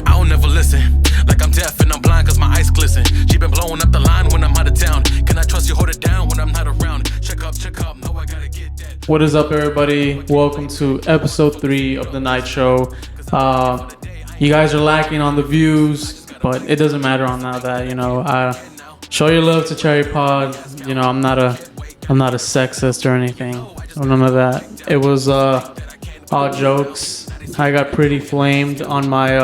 I don't never listen. Like I'm deaf and I'm blind cause my eyes glisten. She been blowing up the line when I'm out of town. Can I trust you, hold it down when I'm not around? Check up, no, I gotta get that. What is up, everybody? Welcome to episode 3 of the night show. You guys are lacking on the views, but it doesn't matter on that. Show your love to Cherry Pod. I'm not a sexist or anything. None of that. It was all jokes. I got pretty flamed on my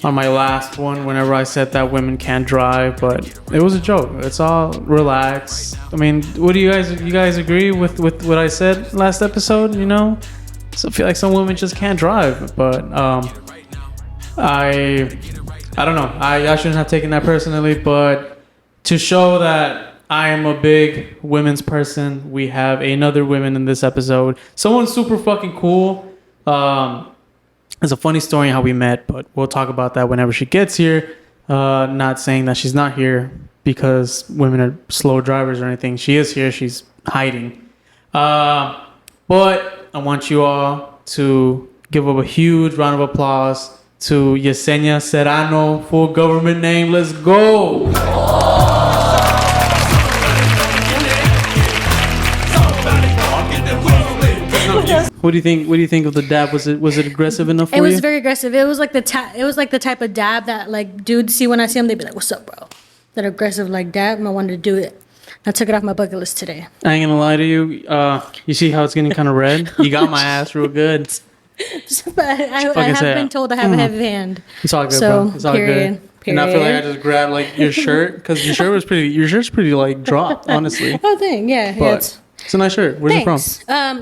last one whenever I said that women can't drive, but it was a joke. It's all relax. I mean, what do you guys agree with what I said last episode? So I feel like some women just can't drive, but I don't know. I shouldn't have taken that personally, but to show that I am a big women's person, we have another woman in this episode. Someone super fucking cool. It's a funny story how we met, but we'll talk about that whenever she gets here. Not saying that she's not here because women are slow drivers or anything. She is here. She's hiding. But I want you all to give up a huge round of applause to Yesenia Serrano, full government name. Let's go. What do you think? What do you think of the dab? Was it aggressive enough for you? It was very aggressive. It was like the type of dab that like dudes see when I see them. They'd be like, "What's up, bro?" That aggressive like dab. And I wanted to do it. I took it off my bucket list today. I ain't gonna lie to you. You see how it's getting kind of red? You got my ass real good. I have been told I have a heavy hand. It's all good, so, bro. It's all period. good. And I feel like I just grabbed like your shirt because your shirt's pretty like dropped, honestly. Oh, dang, yeah. But it's a nice shirt. Where's it from?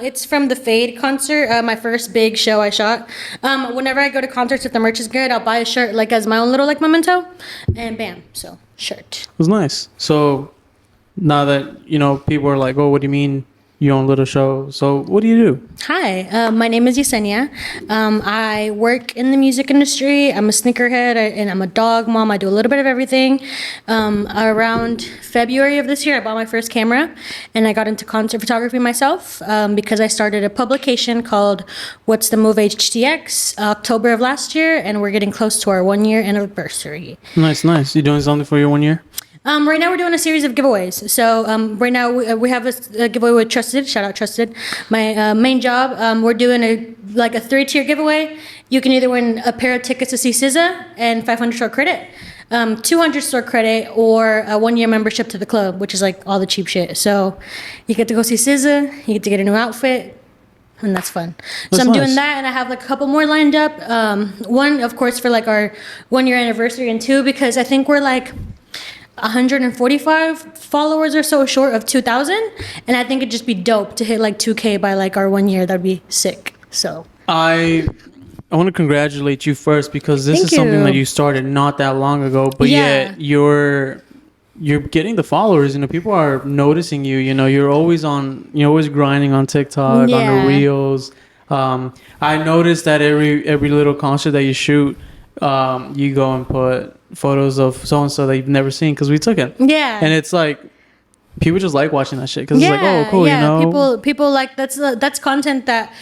It's from the Fade concert, my first big show I shot. Whenever I go to concerts, if the merch is good, I'll buy a shirt like as my own little like memento, and bam, so shirt. It was nice. So now that people are like, "Oh, what do you mean your own little show?" So what do you do? Hi, my name is Yesenia. I work in the music industry. I'm a sneakerhead and I'm a dog mom. I do a little bit of everything. Around February of this year, I bought my first camera and I got into concert photography myself because I started a publication called whatsthemovehtx October of last year, and we're getting close to our 1-year anniversary. Nice. You doing something for your 1 year? Right now we're doing a series of giveaways. So right now we have a giveaway with Trusted. Shout out Trusted. My main job. We're doing a 3-tier giveaway. You can either win a pair of tickets to see SZA and 500 store credit, 200 store credit, or a 1-year membership to the club, which is like all the cheap shit. So you get to go see SZA. You get to get a new outfit. And that's fun. So I'm doing that, and I have like a couple more lined up. One, of course, for like our 1-year anniversary, and 2, because I think we're like 145 followers or so short of 2,000, and I think it'd just be dope to hit like 2K by like our 1 year. That'd be sick. So I want to congratulate you first because this is something that you started not that long ago, but yet you're getting the followers. People are noticing you. You're always grinding on TikTok, on the reels. I noticed that every little concert that you shoot, you go and put photos of so-and-so that you've never seen because we took it. Yeah. And it's like, people just like watching that shit because it's like, oh, cool, People like, that's content that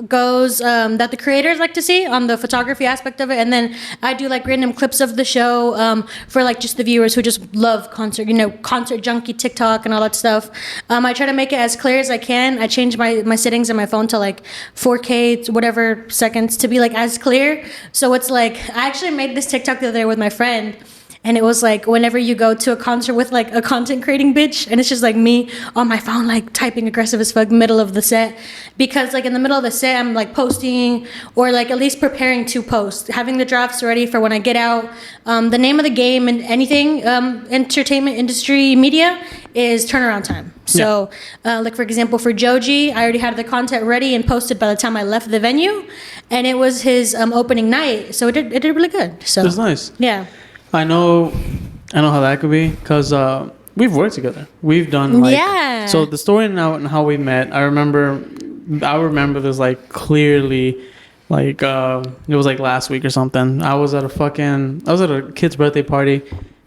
goes, that the creators like to see on the photography aspect of it. And then I do like random clips of the show for like just the viewers who just love concert, concert junkie TikTok and all that stuff. I try to make it as clear as I can. I change my settings on my phone to like 4K, whatever seconds, to be like as clear. So it's like, I actually made this TikTok the other day with my friend. And it was like whenever you go to a concert with like a content creating bitch, and it's just like me on my phone like typing aggressive as fuck middle of the set, because like in the middle of the set I'm like posting or like at least preparing to post, having the drafts ready for when I get out. The name of the game in anything entertainment industry media is turnaround time. So like for example for Joji, I already had the content ready and posted by the time I left the venue, and it was his opening night, so it did really good. So it was nice. Yeah. I know how that could be because we've worked together. We've done like so the story now and how we met. I remember this like clearly, like it was like last week or something. I was at a kid's birthday party.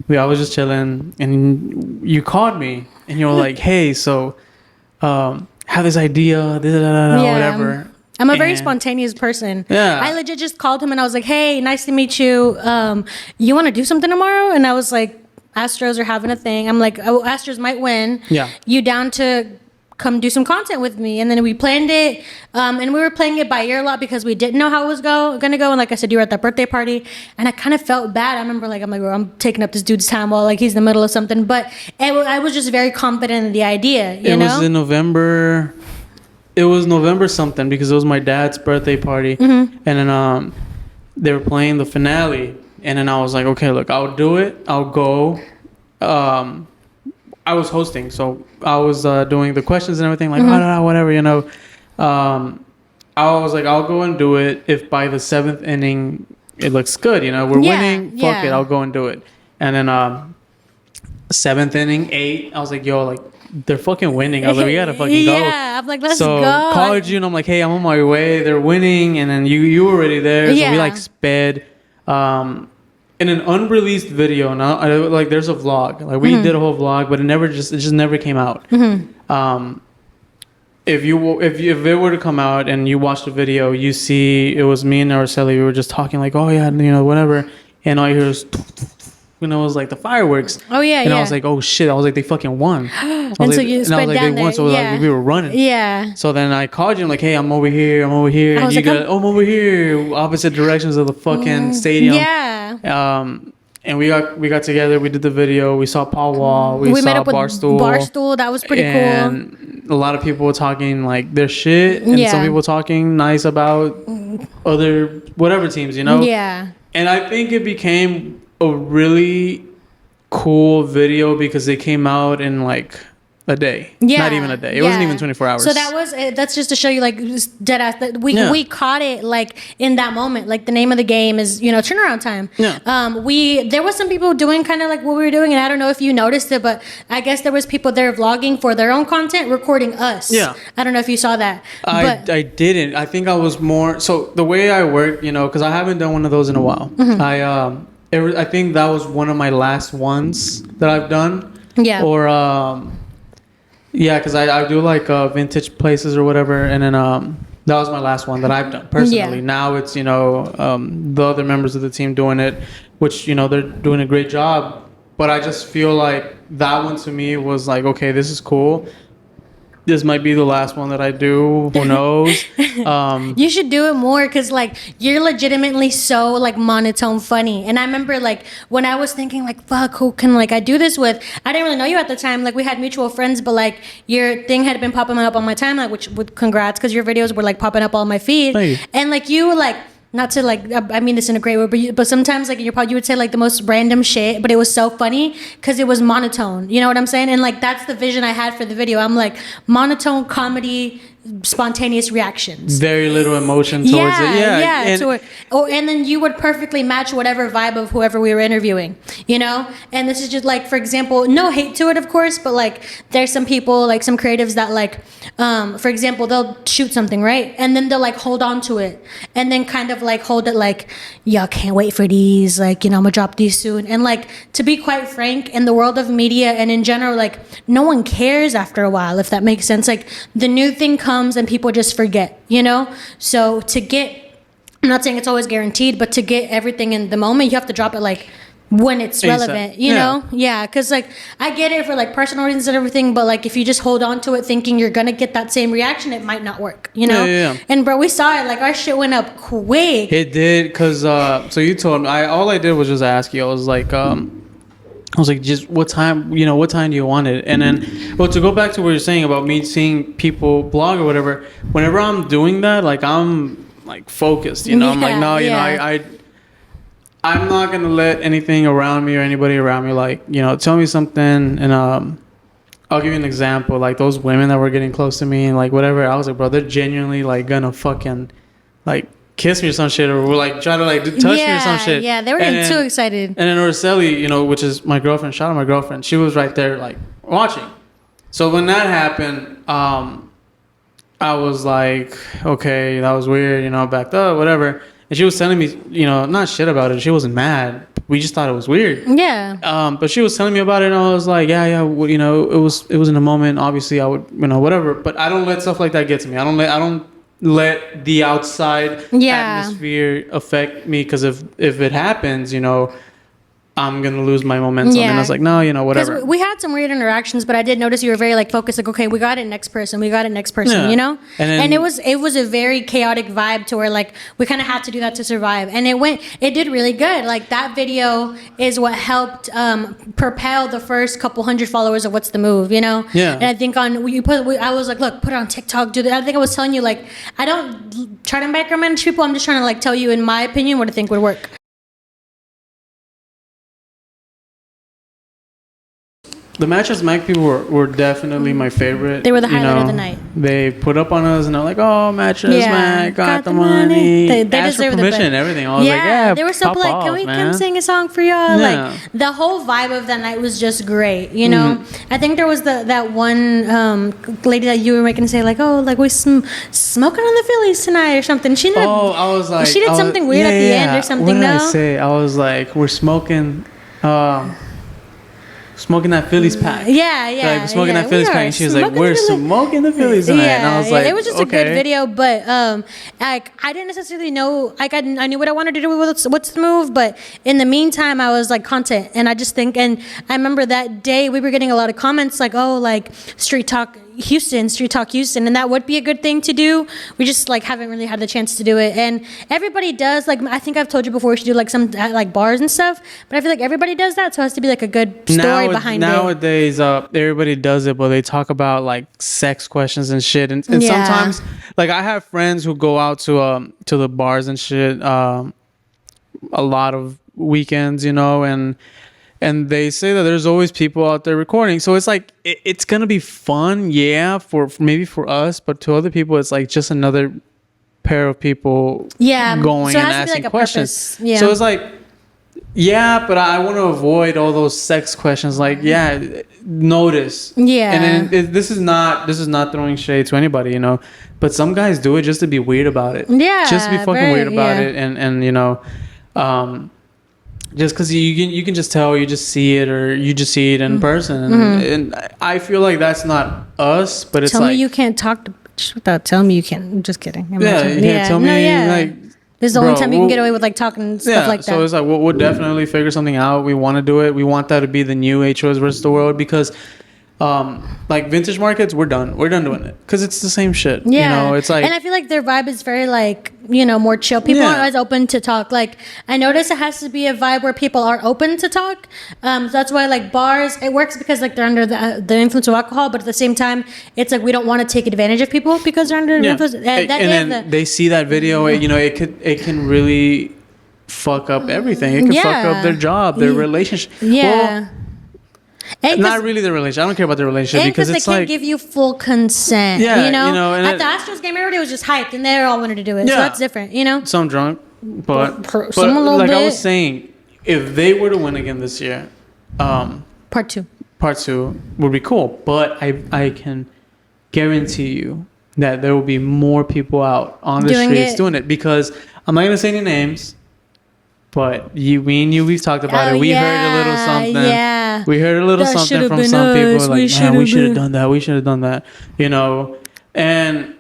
I was just chilling, and you called me, and you were like, "Hey, so have this idea, whatever." I'm a very spontaneous person. Yeah. I legit just called him and I was like, hey, nice to meet you. You want to do something tomorrow? And I was like, Astros are having a thing. I'm like, oh, Astros might win. Yeah. You down to come do some content with me? And then we planned it. And we were playing it by ear a lot because we didn't know how it was going to go. And like I said, you were at that birthday party. And I kind of felt bad. I remember I'm like, I'm taking up this dude's time while like he's in the middle of something. But I was just very confident in the idea, you know? It was in November. It was November something because it was my dad's birthday party. And then they were playing the finale. And then I was like, okay, look, I'll do it. I'll go. I was hosting, so I was doing the questions and everything, like, whatever, you know. I was like, I'll go and do it if by the 7th inning it looks good, you know. We're winning, fuck it, I'll go and do it. And then 7th inning, 8, I was like, yo, like, they're fucking winning. I was like, we gotta fucking go. Yeah, I'm like, let's so go. Called you, and I'm like, hey, I'm on my way. They're winning, and then you were already there, so we like sped. In an unreleased video, now like there's a vlog, like we did a whole vlog, but it just never came out. If it were to come out and you watch the video, you see it was me and Araceli. We were just talking like, oh yeah, you know, whatever, and all you hear is, you know, it was like the fireworks. Oh yeah, and I was like, oh shit, I was like, they fucking won. And so you sped down there. So like, we were running. Yeah. So then I called you. I'm like, hey, I'm over here. And you go, I'm over here. Opposite directions of the fucking stadium. Yeah. And we got together. We did the video. We saw Paul Wall. We met saw up with Barstool. That was pretty cool. And a lot of people were talking like their shit. And some people talking nice about other whatever teams, you know? Yeah. And I think it became a really cool video because it came out in like a day. Yeah. Not even a day. It wasn't even 24 hours. So that's just to show you like dead ass that we caught it like in that moment. Like the name of the game is, you know, turnaround time. Yeah. There was some people doing kind of like what we were doing, and I don't know if you noticed it, but I guess there was people there vlogging for their own content, recording us. Yeah. I don't know if you saw that. I didn't. I think I was more so the way I work, you know, because I haven't done one of those in a while. I think that was one of my last ones that I've done. Yeah. Or yeah, because I do like vintage places or whatever, and then that was my last one that I've done personally. Yeah. Now it's, you know, the other members of the team doing it, which, you know, they're doing a great job. But I just feel like that one to me was like, okay, this is cool. This might be the last one that I do. Who knows? You should do it more because like you're legitimately so like monotone funny. And I remember like when I was thinking like, fuck, who can like I do this with? I didn't really know you at the time. Like we had mutual friends, but like your thing had been popping up on my timeline, which with congrats because your videos were like popping up on my feed. Hey. And like you like. Not to like, I mean this in a great way, but sometimes like in your pod you would say like the most random shit, but it was so funny because it was monotone. You know what I'm saying? And like that's the vision I had for the video. I'm like monotone comedy, spontaneous reactions. Very little emotion towards it. Yeah. And then you would perfectly match whatever vibe of whoever we were interviewing. You know? And this is just like, for example, no hate to it, of course, but like there's some people, like some creatives that like, for example, they'll shoot something, right? And then they'll like hold on to it, and then kind of like hold it like, yeah, can't wait for these, like, you know, I'm gonna drop these soon. And like, to be quite frank, in the world of media and in general, like no one cares after a while, if that makes sense. Like the new thing comes and people just forget, you know? So to get, I'm not saying it's always guaranteed, but to get everything in the moment, you have to drop it like when it's relevant, you know? Yeah, because like I get it for like personal reasons and everything, but like if you just hold on to it thinking you're gonna get that same reaction, it might not work, you know? And bro, we saw it, like our shit went up quick. It did, because so you told me, all I did was just ask you. I was like, just what time do you want it? And then, well, to go back to what you're saying about me seeing people blog or whatever, whenever I'm doing that, like I'm like focused, you know? I'm like, no, you know, I'm not going to let anything around me or anybody around me, like, you know, tell me something. And I'll give you an example. Like those women that were getting close to me and like whatever, I was like, bro, they're genuinely like gonna fucking like kiss me or some shit, or we're like try to like touch me or some shit. Yeah, they were getting too excited. And then Araceli, you know, which is my girlfriend, shout out my girlfriend, she was right there like watching. So when that happened, I was like, okay, that was weird, you know, backed up, whatever. And she was telling me, you know, not shit about it. She wasn't mad. We just thought it was weird. Yeah. But she was telling me about it, and I was like, yeah, well, you know, it was in a moment. Obviously, I would, you know, whatever. But I don't let stuff like that get to me. I don't let the outside Yeah. atmosphere affect me, because if it happens, I'm gonna lose my momentum. Yeah. And I was like, no, whatever. Because we had some weird interactions, but I did notice you were very like focused. Like, okay, we got it next person. Yeah. And it was a very chaotic vibe to where like we kind of had to do that to survive, and it did really good. Like that video is what helped propel the first couple hundred followers of What's the Move, Yeah. And I think I was like, look, put it on TikTok, do that. I think I was telling you like I don't try to micromanage people. I'm just trying to like tell you in my opinion what I think would work. The Matches Mac people were definitely my favorite. They were the highlight of the night. They put up on us and they're like, "Oh, Matches Mac got the money." They asked for deserve the permission best. and everything. I was like, "Yeah, they were so pop like, off, can we man." come sing a song for y'all?" Yeah. Like the whole vibe of that night was just great. I think there was that one lady that you were making say like, "Oh, like we smoking on the Phillies tonight" or something. She did. I was like, she did something weird at the end or something. What did no? I say? I was like, "We're smoking." Smoking that Phillies pack. Yeah. Like smoking that We Phillies are pack, and she was like, smoking "We're the Phillies." smoking the Phillies tonight." And I was like, it was just okay. a good video, but like I didn't necessarily know. Like I knew what I wanted to do with what's the move, but in the meantime, I was like content, and I just think, and I remember that day we were getting a lot of comments like, "Oh, like Street Talk Houston," and that would be a good thing to do. We just like haven't really had the chance to do it, and everybody does. Like I think I've told you before, we should do like some like bars and stuff, but I feel like everybody does that, so it has to be like a good story behind it. Nowadays, everybody does it, but they talk about like sex questions and shit, and Yeah. sometimes, like I have friends who go out to the bars and shit, a lot of weekends, and they say that there's always people out there recording. So it's like it's gonna be fun, for maybe for us, but to other people, it's like just another pair of people, going so it and has to be, asking like, a questions. purpose. Yeah. So it's like. Yeah, but I want to avoid all those sex questions. Like, notice. Yeah. And then this is not throwing shade to anybody, But some guys do it just to be weird about it. Yeah, Just to be fucking very, weird about yeah. it, and just because you can just tell, you just see it, or you just see it in person, and I feel like that's not us, but it's Tell like, me you can't talk to bitch without telling me you can't. I'm just kidding. you can't tell me like. This is the only Bro, time you can get away with like talking stuff like that. So it's like we'll definitely figure something out. We want to do it. We want that to be the new HOS versus the world, because like vintage markets, we're done doing it, because it's the same shit. It's like, and I feel like their vibe is very like more chill. People aren't as open to talk. Like I notice it has to be a vibe where people are open to talk. So that's why like bars, it works because like they're under the influence of alcohol, but at the same time it's like we don't want to take advantage of people because they're under the influence. They see that video, it can really fuck up everything. It can fuck up their job, their relationship. Yeah. Not really the relationship. I don't care about the relationship, because it's they can't like, give you full consent. Yeah, and at the Astros game, everybody was just hyped, and they all wanted to do it. So Yeah. that's different. some drunk, but Some a little like I bit. was saying, if they were to win again this year, Part 2. part 2 would be cool. But I can guarantee you that there will be more people out on the streets doing it, because I'm not gonna say any names. But me and you, we've talked about it. We heard a little something. Yeah. We heard a little That something should've from been some people. us. Like, We man, we should've should have been." done that. We should have done that. And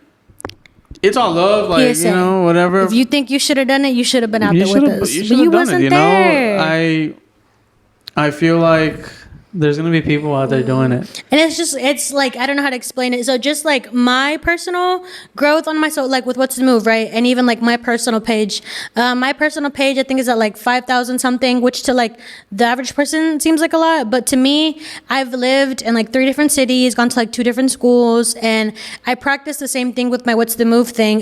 it's all love, like, PSA. whatever. If you think you should have done it, you should have been out You there with should've- us. you But should've you done wasn't it, there. I feel like there's gonna be people out there doing it. And it's like, I don't know how to explain it. So just like my personal growth on my, so like with What's the Move, right? And even like my personal page, I think is at like 5,000 something, which to like the average person seems like a lot. But to me, I've lived in like 3 different cities, gone to like 2 different schools. And I practice the same thing with my What's the Move thing.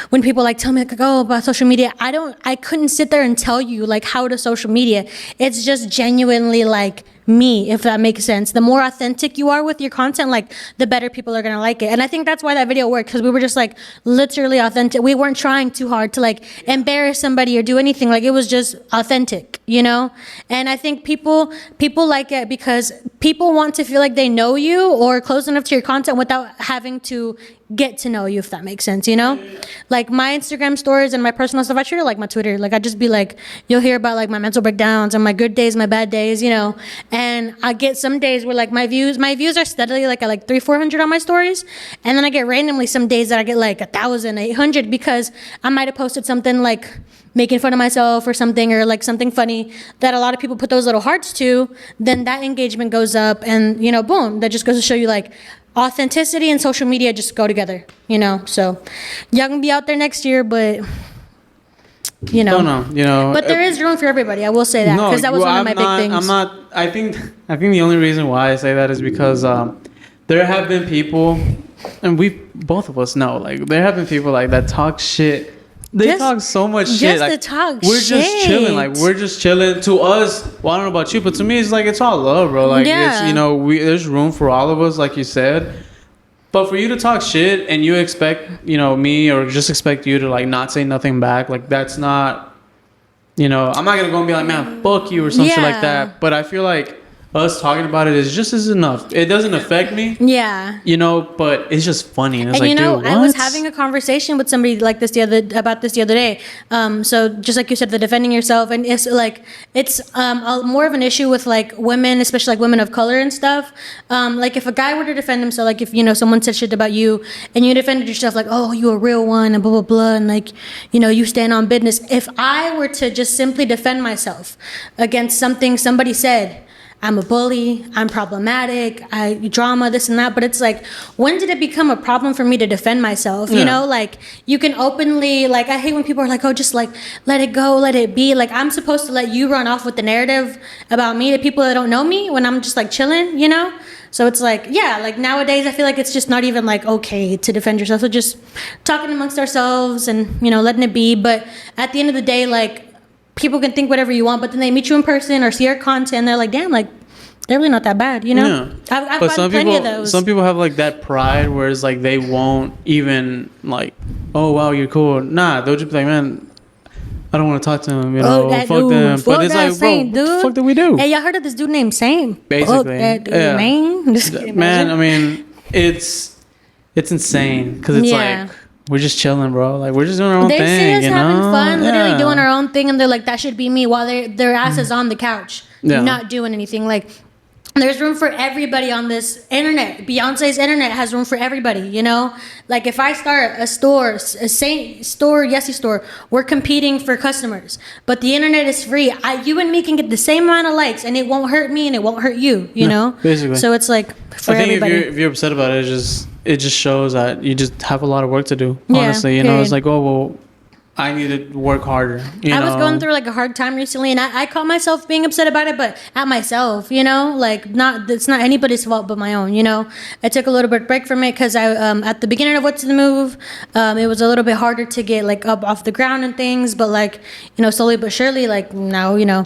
When people like tell me like, oh, about social media, I couldn't sit there and tell you like how to social media. It's just genuinely like me, if that makes sense. The more authentic you are with your content, like the better people are gonna like it. And I think that's why that video worked, because we were just like literally authentic. We weren't trying too hard to like embarrass somebody or do anything. Like it was just authentic, And I think people like it because people want to feel like they know you or close enough to your content without having to get to know you, if that makes sense, you know? Like my Instagram stories and my personal stuff, I treat it like my Twitter. Like I just be like, you'll hear about like my mental breakdowns and my good days, my bad days, you know? And I get some days where like my views are steadily like at like 300-400 on my stories. And then I get randomly some days that I get like 1,800 because I might have posted something like making fun of myself or something, or like something funny that a lot of people put those little hearts to, then that engagement goes up, and you know, boom, that just goes to show you like authenticity and social media just go together, you know? So y'all can be out there next year, but you know, but there is room for everybody. I will say that, because that was one of my big things. I think the only reason why I say that is because there have been people, and both of us know, like there have been people like that talk shit. They talk so much shit. Like, we're just chilling. Like, we're just chilling. To us, well, I don't know about you, but to me, it's like, it's all love, bro. Like, it's, you know, there's room for all of us, like you said. But for you to talk shit and you expect, you know, me or just expect you to, like, not say nothing back, like, that's not, you know, I'm not going to go and be like, man, fuck you or some shit like that. But I feel like us talking about it is just as enough. It doesn't affect me. Yeah. You know, but it's just funny. And it's like, you know, dude, I was having a conversation with somebody like this about this the other day. So just like you said, the defending yourself, and it's like, it's more of an issue with like women, especially like women of color and stuff. Like if a guy were to defend himself, like if, you know, someone said shit about you and you defended yourself like, oh, you a real one and blah, blah, blah. And like, you know, you stand on business. If I were to just simply defend myself against something somebody said, I'm a bully, I'm problematic, I drama, this and that. But it's like, when did it become a problem for me to defend myself? You know, like you can openly, like I hate when people are like, oh, just like let it go, let it be. Like I'm supposed to let you run off with the narrative about me to people that don't know me when I'm just like chilling, you know? So it's like, yeah, like nowadays I feel like it's just not even like okay to defend yourself. So just talking amongst ourselves and, you know, letting it be. But at the end of the day, like, people can think whatever you want, but then they meet you in person or see your content and they're like, damn, like they're really not that bad, you know? Yeah. I've but plenty of those. Some people have like that pride where it's like they won't even like, oh wow, you're cool. Nah, they'll just be like, man, I don't want to talk to him, you know, fuck them. Fuck but it's like, Saint, bro, dude. what the fuck did we do? Hey, y'all heard of this dude named Same? Basically. Fuck that dude, man. Man, I mean, it's insane because it's like, we're just chilling, bro. Like, we're just doing our own thing, see us you know? having fun, literally doing our own thing, and they're like, that should be me, while their ass is on the couch, not doing anything. Like, there's room for everybody on this internet. Beyonce's internet has room for everybody, you know? Like, if I start a store, a Saint store, Yessie store, we're competing for customers. But the internet is free. You and me can get the same amount of likes, and it won't hurt me, and it won't hurt you, you know? Basically. So it's like, for everybody. If you're upset about it, it just shows that you just have a lot of work to do, honestly. You know, it's like, oh, well, I need to work harder. I was going through like a hard time recently, and I caught myself being upset about it, but at myself, you know, like it's not anybody's fault but my own, you know. I took a little bit break from it because I at the beginning of What's the Move, it was a little bit harder to get like up off the ground and things, but like, you know, slowly but surely, like now, you know,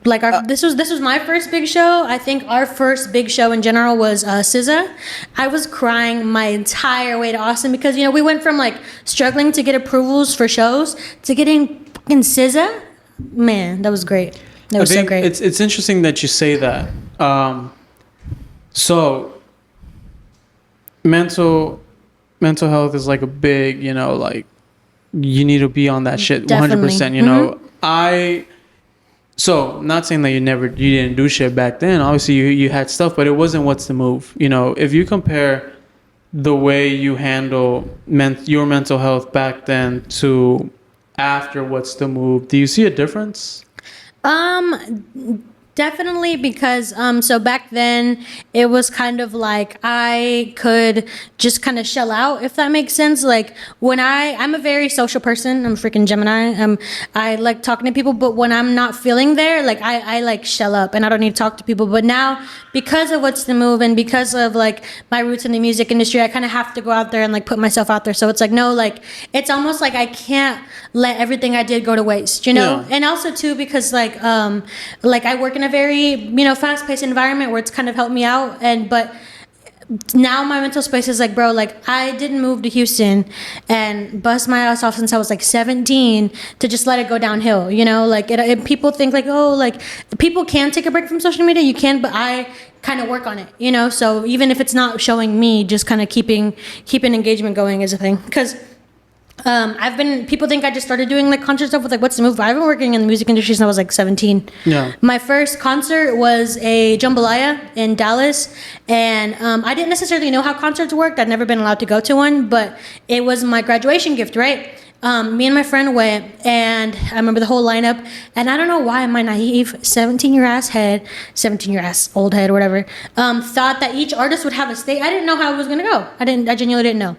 like this was my first big show. I think our first big show in general was SZA. I was crying my entire way to Austin because, you know, we went from like struggling to get approvals for shows to getting fucking SZA. Man, that was great. That was so great. It's interesting that you say that. So mental health is like a big, you know, like you need to be on that shit 100%. You know, So, not saying that you didn't do shit back then. Obviously, you had stuff, but it wasn't What's the Move. You know, if you compare the way you handle your mental health back then to after What's the Move, do you see a difference? Definitely, because so back then it was kind of like I could just kind of shell out, if that makes sense. Like when I'm a very social person. I'm a freaking Gemini. I like talking to people, but when I'm not feeling there, like I like shell up and I don't need to talk to people. But now, because of What's the Move and because of like my roots in the music industry, I kind of have to go out there and like put myself out there. So it's like, no, like it's almost like I can't let everything I did go to waste, you know? Yeah. And also too, because like I work in a very, you know, fast-paced environment where it's kind of helped me out, but now my mental space is like, bro, like I didn't move to Houston and bust my ass off since I was like 17 to just let it go downhill, you know? Like people think like, oh, like people can take a break from social media, you can, but I kind of work on it, you know? So even if it's not showing me, just kind of keeping engagement going is a thing. Because people think I just started doing like concert stuff with like What's the Move. I've been working in the music industry since I was like 17. Yeah. My first concert was a jambalaya in Dallas, and I didn't necessarily know how concerts worked. I'd never been allowed to go to one, but it was my graduation gift, right? Me and my friend went, and I remember the whole lineup, and I don't know why my naive 17-year ass old head or whatever, thought that each artist would have a stage. I didn't know how it was gonna go. I genuinely didn't know.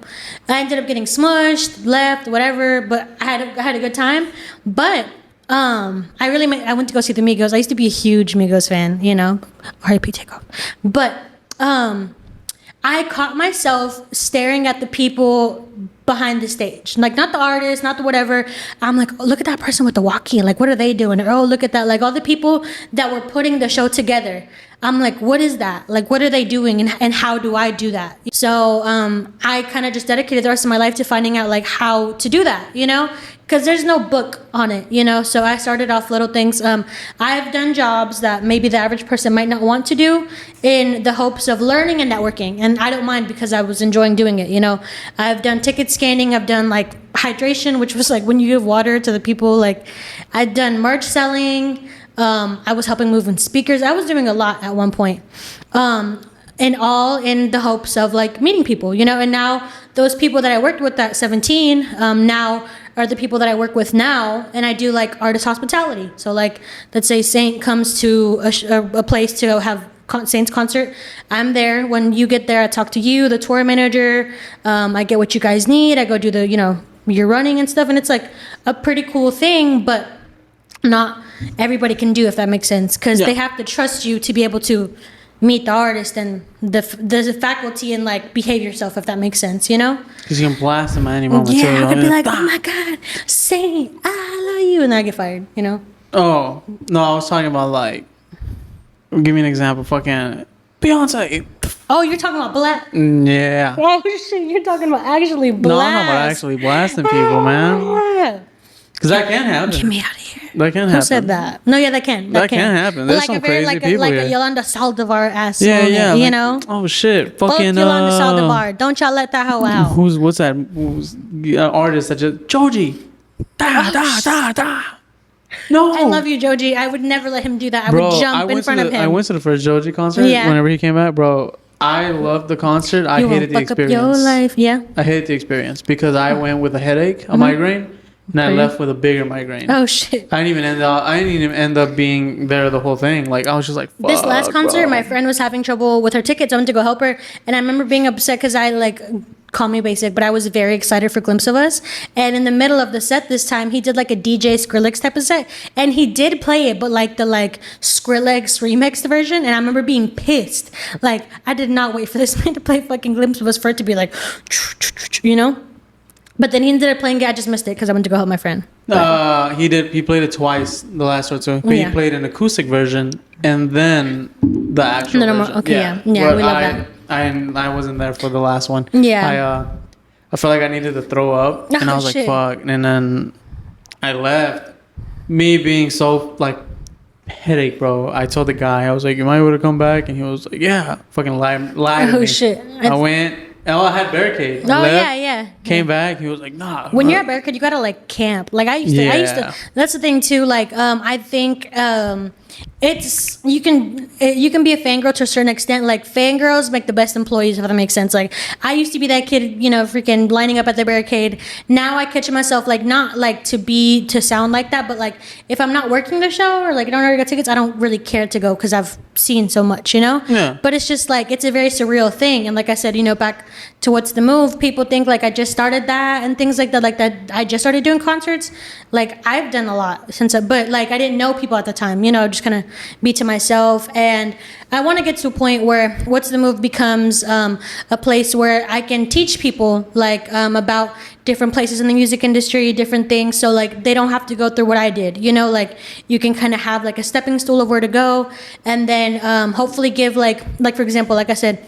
I ended up getting smushed, left, whatever, but I had a good time. But I went to go see the Migos. I used to be a huge Migos fan, you know, R.I.P. Takeoff. But I caught myself staring at the people behind the stage, like not the artist, not the whatever. I'm like, oh, look at that person with the walkie, like what are they doing? Or, oh, look at that, like all the people that were putting the show together. I'm like, what is that? Like, what are they doing, and how do I do that? So I kind of just dedicated the rest of my life to finding out like how to do that, you know, because there's no book on it, you know. So I started off little things. I've done jobs that maybe the average person might not want to do in the hopes of learning and networking, and I don't mind because I was enjoying doing it, you know. I've done ticket scanning. I've done like hydration, which was like when you give water to the people. Like I've done merch selling. I was helping move in speakers. I was doing a lot at one point. And all in the hopes of like meeting people, you know. And now those people that I worked with at 17 now are the people that I work with now, and I do like artist hospitality. So like, let's say Saint comes to a place to have Saint's concert. I'm there. When you get there, I talk to you, the tour manager. I get what you guys need. I go do the, you know, your running and stuff, and it's like a pretty cool thing, but not everybody can do, if that makes sense, because they have to trust you to be able to meet the artist and the faculty and like behave yourself, if that makes sense, you know? Because you can blast them at any moment. Yeah, I could be like, oh my God, Saint, I love you, and then I get fired, you know? Oh, no, I was talking about like, give me an example, fucking Beyonce. Oh, you're talking about blast? Yeah. Oh shit, you're talking about actually blast. No, I'm talking about actually blasting people, man. Yeah. Because that can happen. Get me out of here. That can happen. Who said that? No, yeah, that can. That can happen. There's like some a very, crazy like people like here. a Yolanda Saldivar ass Yeah, moment, yeah. you like, know? Oh, shit. Fuck Fucking, Yolanda Saldivar. Don't y'all let that hoe out. What's that? Who's artist that just... Joji. Da. No. I love you, Joji. I would never let him do that. I would jump in front of him. I went to the first Joji concert whenever he came back, bro. I loved the concert. I hated the experience. Up your life. Yeah. I hated the experience because I went with a headache, a migraine, and I left with a bigger migraine. Oh shit! I didn't even end up being there the whole thing. Like I was just like, fuck, this last concert, bro. my friend was having trouble with her tickets. I went to go help her, and I remember being upset because I like, call me basic, but I was very excited for Glimpse of Us. And in the middle of the set this time, he did like a DJ Skrillex type of set, and he did play it, but like the Skrillex remixed version. And I remember being pissed. Like I did not wait for this man to play fucking Glimpse of Us for it to be like, you know. But then he ended up playing it. I just missed it because I went to go help my friend. He did. He played it twice the last one too. He played an acoustic version and then the actual version. Okay, yeah, we love that. I wasn't there for the last one. Yeah. I felt like I needed to throw up, and I was like, "Fuck!" And then I left. Me being so like headache, bro. I told the guy, I was like, "You might able to come back?" And he was like, "Yeah." Fucking lied to me. Oh shit! I went. Oh, I had barricade. Oh yeah. Came back. He was like, "Nah." When you're at barricade, you gotta like camp. Like I used to. That's the thing too. Like I think it's you can be a fangirl to a certain extent. Like fangirls make the best employees, if that makes sense. Like I used to be that kid, you know, freaking lining up at the barricade. Now I catch myself like not like to sound like that, but like if I'm not working the show or like I don't already got tickets, I don't really care to go because I've seen so much, you know. Yeah. But it's just like it's a very surreal thing, and like I said, you know, back to What's the Move, people think like I just started that and things like that. Like that I just started doing concerts. Like I've done a lot since, but like I didn't know people at the time, you know, just kind of be to myself. And I want to get to a point where What's the Move becomes a place where I can teach people like about different places in the music industry, different things, so like they don't have to go through what I did, you know. Like you can kind of have like a stepping stool of where to go, and then hopefully give like for example, like I said,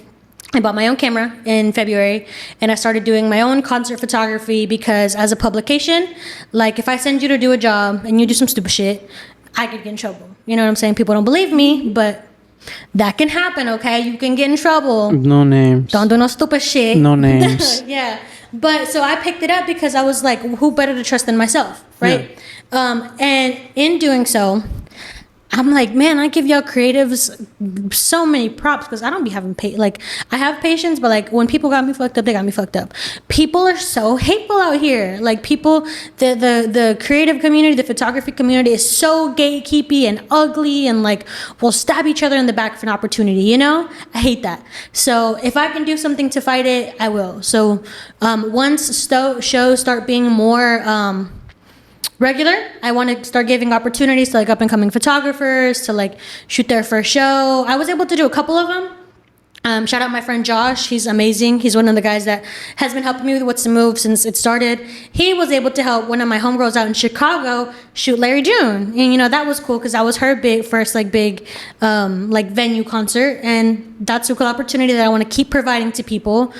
I bought my own camera in February, and I started doing my own concert photography because as a publication, like if I send you to do a job and you do some stupid shit, I could get in trouble. You know what I'm saying? People don't believe me, but that can happen, okay? You can get in trouble. No names. Don't do no stupid shit. No names. Yeah. But so I picked it up because I was like, who better to trust than myself, right? Yeah. And in doing so, I'm like, man, I give y'all creatives so many props because I don't be having like I have patience, but like when people got me fucked up, they got me fucked up. People are so hateful out here. Like people, the creative community, the photography community is so gatekeepy and ugly and like will stab each other in the back for an opportunity, you know? I hate that. So if I can do something to fight it, I will. So once shows start being more regular, I want to start giving opportunities to like up and coming photographers to like shoot their first show. I was able to do a couple of them. Shout out my friend Josh. He's amazing. He's one of the guys that has been helping me with What's the Move since it started. He was able to help one of my homegirls out in Chicago shoot Larry June. And you know, that was cool because that was her first big venue concert. And that's a cool opportunity that I want to keep providing to people.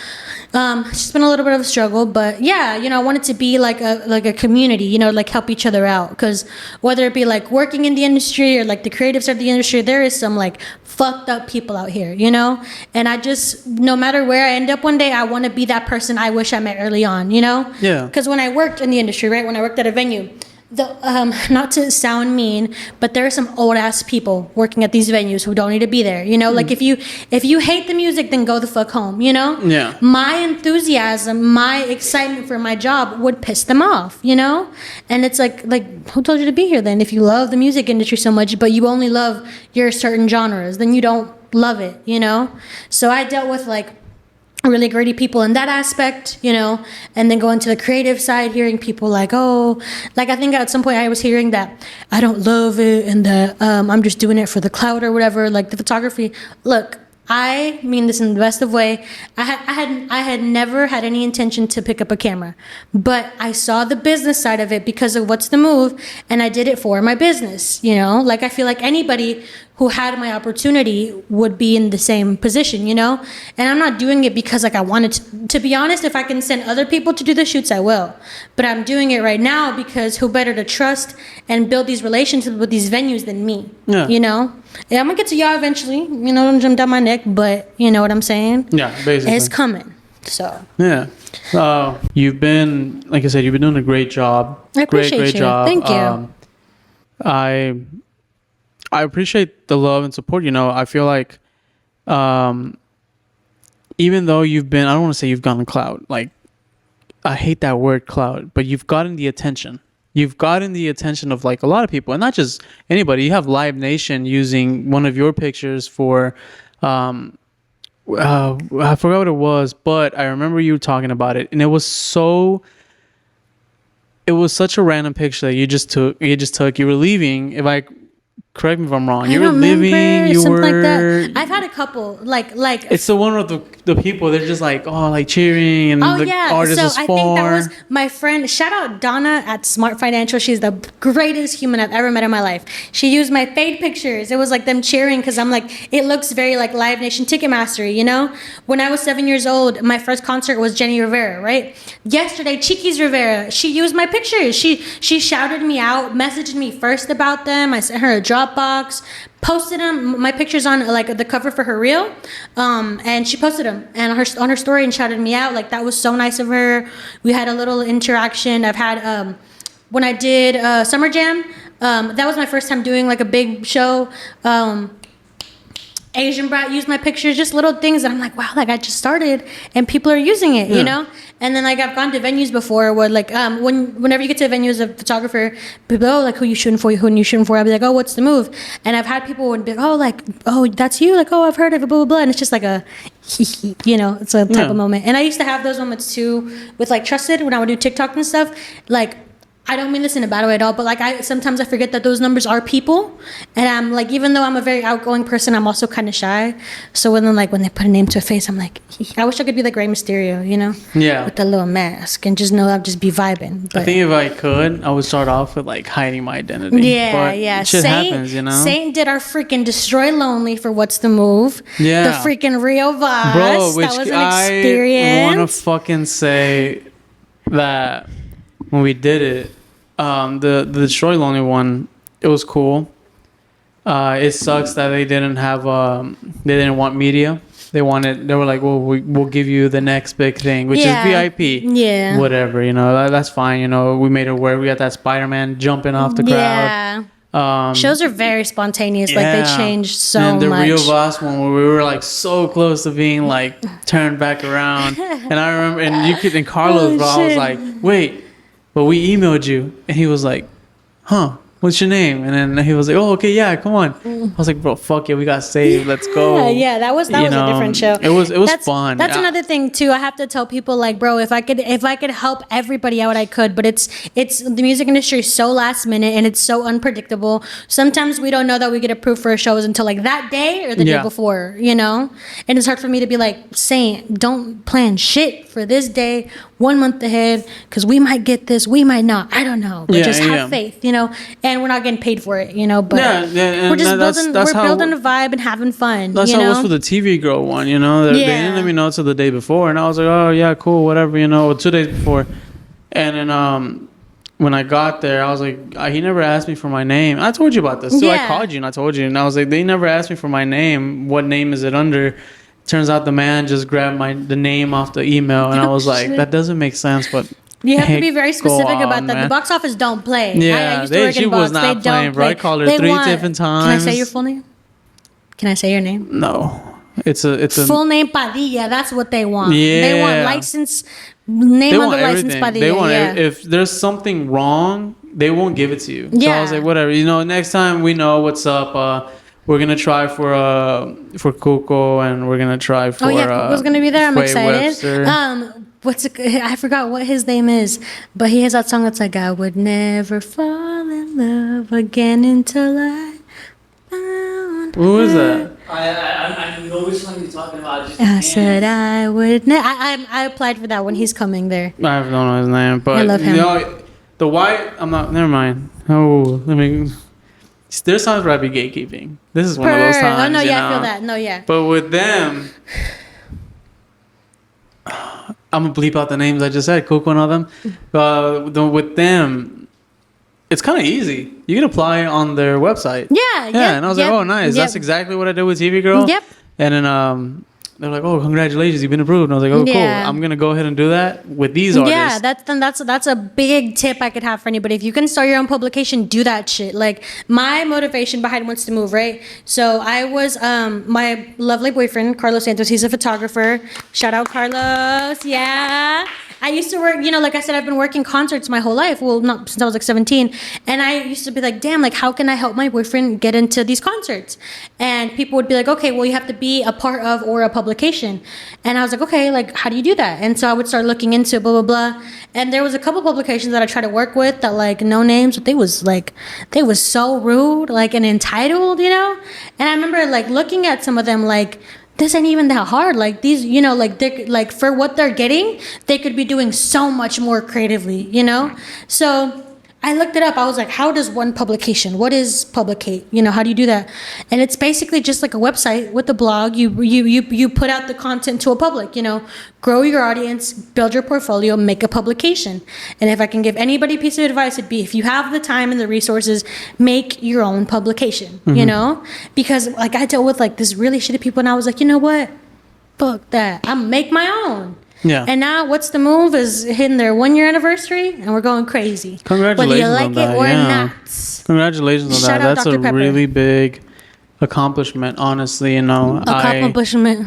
It's just been a little bit of a struggle, but yeah, you know, I want it to be like a community, you know, like help each other out. Because whether it be like working in the industry or like the creative side of the industry, there is some like fucked up people out here, you know? And I just, no matter where I end up one day, I want to be that person I wish I met early on, you know? Yeah. Because when I worked in the industry, right, when I worked at a venue, not to sound mean, but there are some old ass people working at these venues who don't need to be there. You know, like if you hate the music, then go the fuck home. You know, yeah. My enthusiasm, my excitement for my job would piss them off. You know, and it's like who told you to be here then? If you love the music industry so much, but you only love your certain genres, then you don't love it. You know, so I dealt with like really greedy people in that aspect, you know, and then going to the creative side, hearing people like, oh, like I think at some point I was hearing that I don't love it and that I'm just doing it for the clout or whatever, like the photography. Look, I mean this in the best of way. I had never had any intention to pick up a camera, but I saw the business side of it because of What's the Move, and I did it for my business, you know? Like I feel like anybody who had my opportunity would be in the same position, you know? And I'm not doing it because like I wanted to be honest, if I can send other people to do the shoots, I will. But I'm doing it right now because who better to trust and build these relationships with these venues than me, you know? Yeah, I'm gonna get to y'all eventually, you know, don't jump down my neck, but you know what I'm saying? Yeah, basically. It's coming, so. Yeah. You've been, like I said, you've been doing a great job. I appreciate great you. job. Thank you. I appreciate the love and support. You know, I feel like even though you've been, I don't want to say you've gotten clout. Like, I hate that word clout, but you've gotten the attention. You've gotten the attention of like a lot of people, and not just anybody. You have Live Nation using one of your pictures for, I forgot what it was, but I remember you talking about it, and it was such a random picture that you just took. You were leaving. Correct me if I'm wrong. You were living. You were. Like that. I've had a couple. Like. It's the one with the people. They're just like cheering and the artist is far. I think that was my friend. Shout out Donna at Smart Financial. She's the greatest human I've ever met in my life. She used my fade pictures. It was like them cheering because I'm like, it looks very like Live Nation Ticketmaster. You know, when I was 7 years old, my first concert was Jenny Rivera. Right. Yesterday, Chiquis Rivera. She used my pictures. She shouted me out, messaged me first about them. I sent her a Dropbox, posted them, my pictures on like the cover for her reel, and she posted them and on her story and shouted me out. Like that was so nice of her. We had a little interaction. I've had when I did Summer Jam, that was my first time doing like a big show. Asian Brat used my pictures, just little things that I'm like, wow, like I just started and people are using it, you know? And then like I've gone to venues before where like whenever you get to a venue as a photographer, people like who you shooting for, I'll be like, oh, What's the Move? And I've had people would be like, oh, that's you, like, oh, I've heard of it, blah blah blah. And it's just like a you know, it's a type of moment. And I used to have those moments too with like Trusted when I would do TikTok and stuff. Like I don't mean this in a bad way at all, but like sometimes I forget that those numbers are people, and I'm like, even though I'm a very outgoing person, I'm also kind of shy. So when they put a name to a face, I'm like, I wish I could be like Rey Mysterio, you know? Yeah. With the little mask and just know I'll just be vibing. But I think if I could, I would start off with like hiding my identity. yeah, but yeah. Shit happens, you know. Saint did our freaking Destroy Lonely for What's the Move. Yeah. The freaking Rio Vaz. Bro, which that was an I experience. want to fucking say that when we did it, the Destroy Lonely one, it was cool. It sucks that they didn't have they didn't want media. They were like, well, we'll give you the next big thing, which is VIP. Yeah. Whatever, you know, that's fine. You know, we made it work. We got that Spider-Man jumping off the crowd. Yeah. Shows are very spontaneous. Like they changed so much. And the Rio Vaz one where we were like so close to being like turned back around. And I remember, and Carlos, bro, I was like, wait, but we emailed you. And he was like, huh, what's your name? And then he was like, oh, okay, yeah, come on. I was like, bro, fuck yeah, we got saved. Let's go. Yeah, that was a different show. It was fun. That's another thing too. I have to tell people like, bro, if I could help everybody out, I could. But it's the music industry is so last minute and it's so unpredictable. Sometimes we don't know that we get approved for shows until like that day or the day before, you know. And it's hard for me to be like, saying, don't plan shit for this day 1 month ahead because we might get this, we might not. I don't know, but just have faith, you know. And we're not getting paid for it, you know. But we're just building a vibe and having fun. That's how it was for the TV Girl one, you know. They didn't let me know until the day before, and I was like, oh yeah, cool, whatever, you know. 2 days before, and then when I got there, I was like, he never asked me for my name. I told you about this too. I called you and I told you, and I was like, they never asked me for my name. What name is it under? Turns out the man just grabbed the name off the email, and I was like, that doesn't make sense, but. You have to be very specific about that. Man. The box office don't play. Yeah, I used to work in box. Was not they playing, don't bro. play. I called her 3 different times. Can I say your full name? Can I say your name? No. It's a full name Padilla. That's what they want. Yeah. They want license name on the license Padilla. They want if there's something wrong, they won't give it to you. So I was like, whatever. You know, next time we know what's up. We're gonna try for Cuco, and we're gonna try for. Oh yeah, Cuco's gonna be there. I'm excited. Webster. I forgot what his name is, but he has that song that's like, I would never fall in love again until I found her. Who is that? I know which one you're talking about. I said I would I applied for that when he's coming there. I don't know his name, but I love him. You know, the white, I'm not, never mind. Oh, let me, there's times where I'd be gatekeeping. This is one of those times. Oh no, yeah, know? I feel that. No, yeah. But with them, I'm gonna bleep out the names I just said, Coco and all them. With them, it's kind of easy. You can apply on their website. Yeah. And I was like, oh, nice. That's exactly what I did with TV Girl. Yep. And then they're like, oh, congratulations, you've been approved. And I was like, oh, cool. I'm gonna go ahead and do that with these artists. Yeah, that's a big tip I could have for anybody. If you can start your own publication, do that shit. Like my motivation behind What's the Move, right? So I was my lovely boyfriend Carlos Santos. He's a photographer. Shout out Carlos. Yeah. I used to work, you know, like I said, I've been working concerts my whole life. Well, not since I was like 17. And I used to be like, damn, like how can I help my boyfriend get into these concerts? And people would be like, okay, well, you have to be a part of or a publication. And I was like, okay, like how do you do that? And so I would start looking into blah, blah, blah. And there was a couple publications that I tried to work with that like no names, but they was so rude, like and entitled, you know? And I remember like looking at some of them like, this ain't even that hard. Like these, you know, like they like for what they're getting, they could be doing so much more creatively, you know? So I looked it up. I was like, how does one publication? What is publicate? You know, how do you do that? And it's basically just like a website with a blog. You put out the content to a public, you know, grow your audience, build your portfolio, make a publication. And if I can give anybody a piece of advice, it'd be if you have the time and the resources, make your own publication, you know? Because like I dealt with like this really shitty people and I was like, you know what? Fuck that. I'm make my own. Yeah. And now What's the Move is hitting their 1 year anniversary and we're going crazy. Congratulations whether you like on that, it or yeah. not. Congratulations on Shout that. out That's Dr. a Pepper. really big accomplishment, honestly, you know. Accomplishment.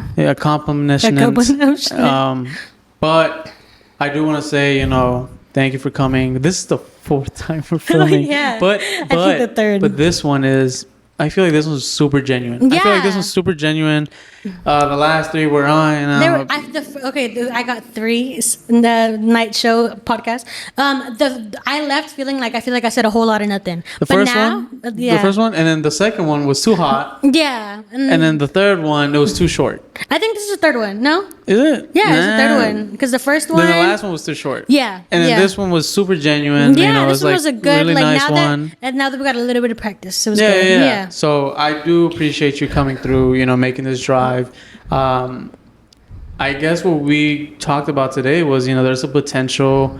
But I do want to say, you know, thank you for coming. This is the 4th time for filming. Yeah. But I think the 3rd. But this one is, I feel like this one's super genuine. Yeah. I feel like this one's super genuine. The last 3 were on. I got 3 in the night show podcast. I left feeling like I feel like I said a whole lot of nothing. The first one, and then the second one was too hot. Yeah, and then the third one, it was too short. I think this is the third one. No, is it? Yeah, it's the third one because the first one. Then the last one was too short. Yeah, and then this one was super genuine. Yeah, this one was a good really nice one. And now that we got a little bit of practice, it was good. Yeah. Yeah. So I do appreciate you coming through. Making this drive. I guess what we talked about today was, there's a potential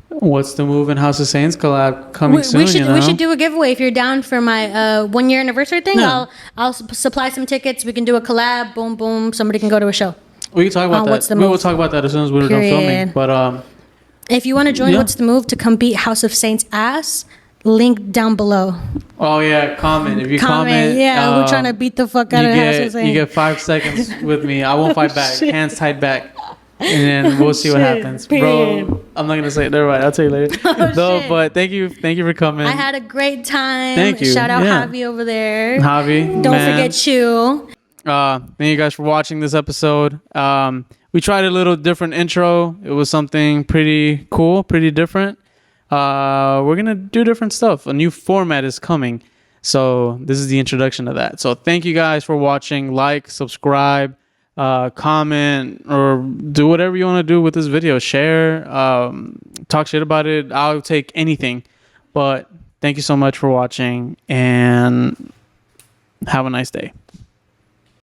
What's the Move and House of Saints collab coming soon. We should do a giveaway if you're down for my 1 year anniversary thing. Yeah. I'll supply some tickets. We can do a collab. Boom, boom. Somebody can go to a show. We can talk about that. We will talk about that as soon as we're done filming. But if you want to join What's the Move to come beat House of Saints ass, link down below. Oh yeah, comment. If you comment, we're trying to beat the fuck out of House of Saints. You get 5 seconds with me. I won't fight back. Hands tied back. And then we'll see what happens. Bro, I'm not gonna say it. Never mind. I'll tell you later. But thank you for coming. I had a great time. Thank you. Shout out Javi over there. Javi. Don't forget you. Thank you guys for watching this episode. We tried a little different intro. It was something pretty cool, pretty different. We're gonna do different stuff. A new format is coming. So this is the introduction to that. So thank you guys for watching. Like, subscribe. Comment or do whatever you want to do with this video. Share, talk shit about it. I'll take anything. But thank you so much for watching and have a nice day.